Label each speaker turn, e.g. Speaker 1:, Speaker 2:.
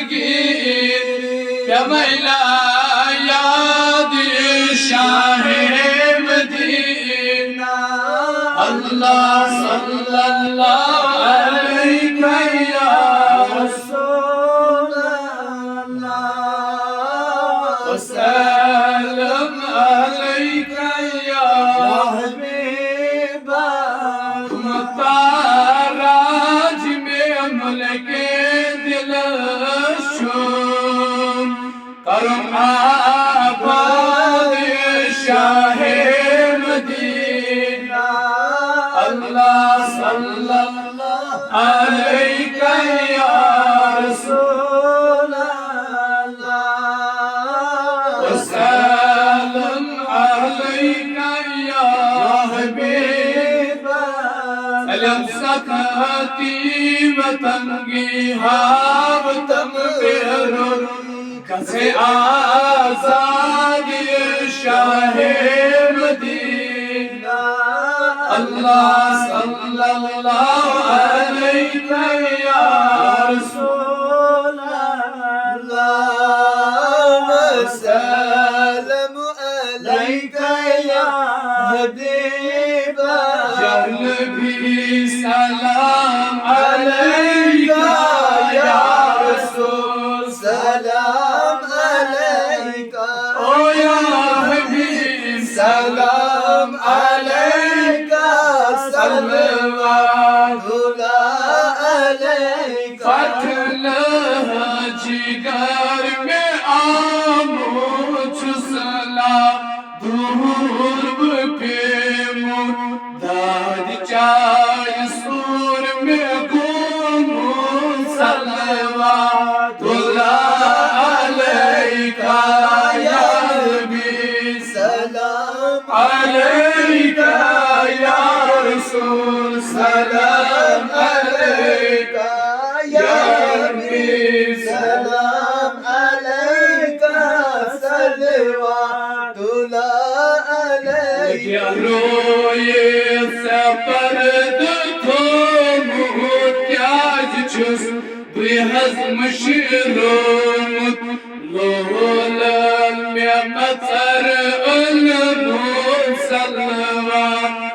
Speaker 1: दस्तगीर प्यमैला याद शाह मदीना अल्लाह सल्लल्लाहु अलैहि या रसूल अल्लाह वसल्लम अलैका या हबीब ताराज में अमल के दिल शुम करम आबाद शाह मदीना अल्लाह सल्लल्लाहु अलैका या रसूल अल्लाह वसल्लम अलैका या हबीब अलम सकती वतंगी हाव तम पेरो कसे आजाद शाह मदीना अल्लाह सल्लल्लाहु अलैहि या रसूल अल्लाह वसल्लम अलैका या हबीब जल भी सलाम अलैका या रसूल सलाम अलैका ओ या हबीब सलाम अलैका सल्लल्लाहु अलैका फतल जिगर में आमोच सलाम दूर पे मुदाद चाय सूर में गुमो सल्लल्लाहु अलैका या हबीब सलाम अलैका या रसूल सलाम अलैका या हबीब सलाम अलैका सल्लल्लाहु अलैका रोए सपर तो मुत्याज छुस बेहज़म शिरोमत लोहल में मतर